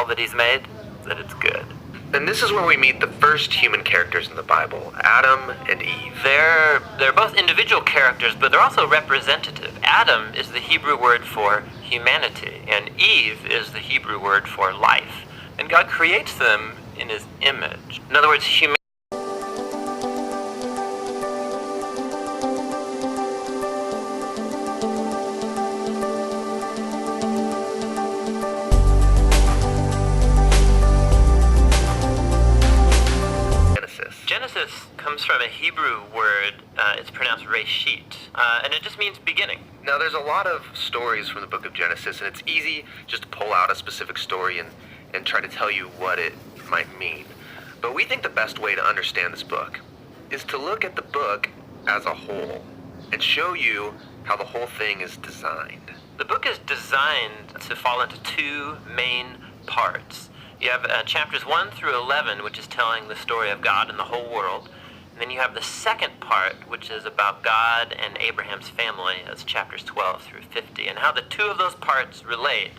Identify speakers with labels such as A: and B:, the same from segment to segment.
A: all that he's made, that it's good.
B: And this is where we meet the first human characters in the Bible, Adam and Eve.
A: They're both individual characters, but they're also representative. Adam is the Hebrew word for humanity, and Eve is the Hebrew word for life. And God creates them in his image. In other words, humanity. Genesis comes from a Hebrew word, it's pronounced reshit, and it just means beginning.
B: Now there's a lot of stories from the book of Genesis, and it's easy just to pull out a specific story and try to tell you what it might mean. But we think the best way to understand this book is to look at the book as a whole and show you how the whole thing is designed.
A: The book is designed to fall into two main parts. You have chapters 1 through 11, which is telling the story of God and the whole world. And then you have the second part, which is about God and Abraham's family. That's chapters 12 through 50. And how the two of those parts relate,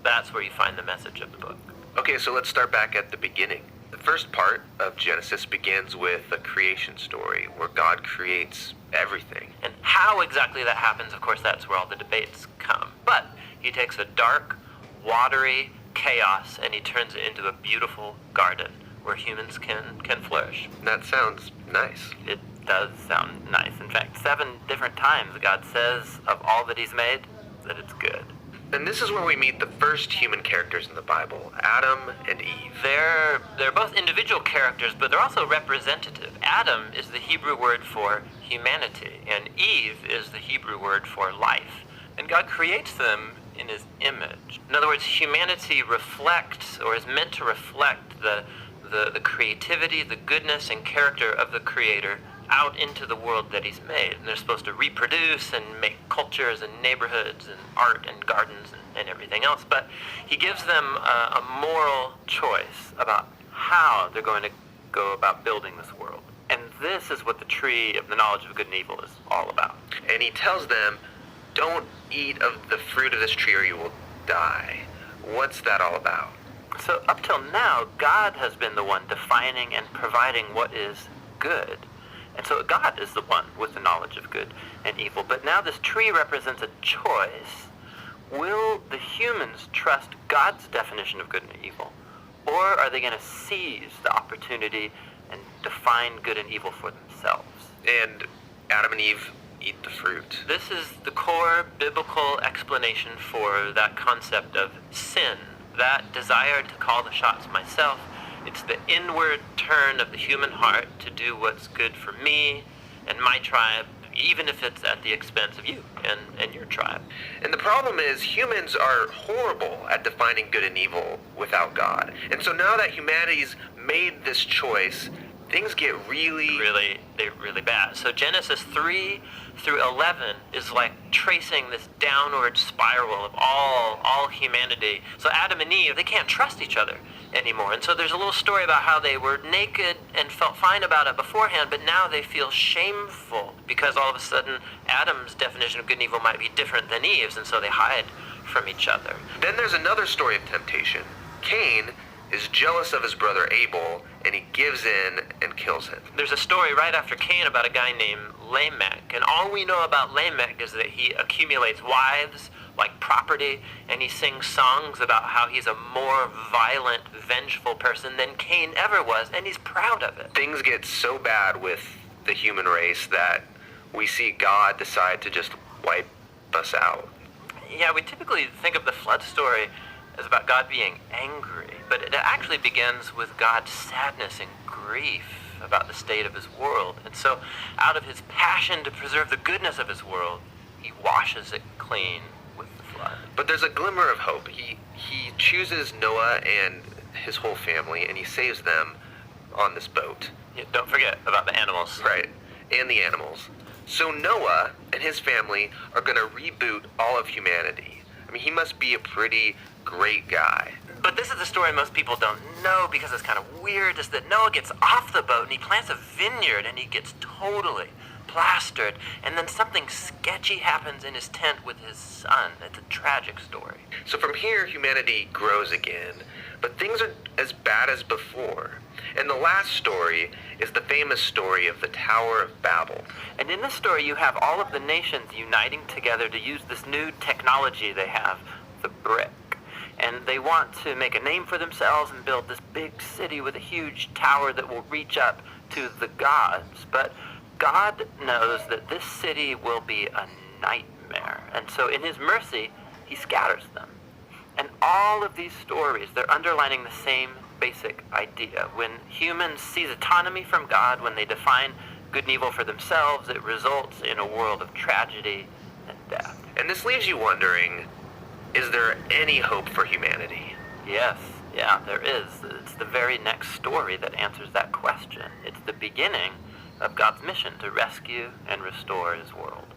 A: that's where you find the message of the book.
B: Okay, so let's start back at the beginning. The first part of Genesis begins with a creation story where God creates everything.
A: And how exactly that happens, of course, that's where all the debates come. But he takes a dark, watery chaos and he turns it into a beautiful garden where humans can flourish.
B: That sounds nice.
A: It does sound nice. In fact, 7 different times God says of all that he's made that it's good.
B: And this is where we meet the first human characters in the Bible, Adam and Eve.
A: They're both individual characters, but they're also representative. Adam is the Hebrew word for humanity, and Eve is the Hebrew word for life. And God creates them in his image. In other words, humanity reflects, or is meant to reflect, the creativity, the goodness, and character of the Creator out into the world that he's made. And they're supposed to reproduce and make cultures and neighborhoods and art and gardens and everything else. But he gives them a moral choice about how they're going to go about building this world. And this is what the tree of the knowledge of good and evil is all about.
B: And he tells them, don't eat of the fruit of this tree or you will die. What's that all about?
A: So up till now, God has been the one defining and providing what is good. And so God is the one with the knowledge of good and evil. But now this tree represents a choice. Will the humans trust God's definition of good and evil? Or are they going to seize the opportunity and define good and evil for themselves?
B: And Adam and Eve eat the fruit.
A: This is the core biblical explanation for that concept of sin, that desire to call the shots myself. It's the inward turn of the human heart to do what's good for me and my tribe, even if it's at the expense of you and your tribe.
B: And the problem is humans are horrible at defining good and evil without God. And so now that humanity's made this choice, things get really bad. So Genesis 3 through 11 is like tracing this downward spiral of all humanity. So Adam and Eve, they can't trust each other anymore. And so there's a little story about how they were naked and felt fine about it beforehand, but now they feel shameful because all of a sudden Adam's definition of good and evil might be different than Eve's, and so they hide from each other. Then there's another story of temptation. Cain is jealous of his brother Abel, and he gives in and kills him.
A: There's a story right after Cain about a guy named Lamech, and all we know about Lamech is that he accumulates wives like property, and he sings songs about how he's a more violent, vengeful person than Cain ever was, and he's proud of it.
B: Things get so bad with the human race that we see God decide to just wipe us out.
A: Yeah, we typically think of the flood story as about God being angry, but it actually begins with God's sadness and grief about the state of his world. And so out of his passion to preserve the goodness of his world, he washes it clean with the flood.
B: But there's a glimmer of hope. He chooses Noah and his whole family, and he saves them on this boat.
A: Yeah, don't forget about the animals.
B: Right, and the animals. So Noah and his family are going to reboot all of humanity. I mean, he must be a pretty great guy.
A: But this is the story most people don't know because it's kind of weird, is that Noah gets off the boat and he plants a vineyard and he gets totally plastered, and then something sketchy happens in his tent with his son. It's a tragic story.
B: So from here, humanity grows again, but things are as bad as before. And the last story is the famous story of the Tower of Babel.
A: And in this story, you have all of the nations uniting together to use this new technology they have, the brick. And they want to make a name for themselves and build this big city with a huge tower that will reach up to the gods. But God knows that this city will be a nightmare. And so in his mercy, he scatters them. And all of these stories, they're underlining the same basic idea. When humans seize autonomy from God, when they define good and evil for themselves, it results in a world of tragedy and death.
B: And this leaves you wondering, is there any hope for humanity?
A: Yes, yeah, there is. It's the very next story that answers that question. It's the beginning of God's mission to rescue and restore his world.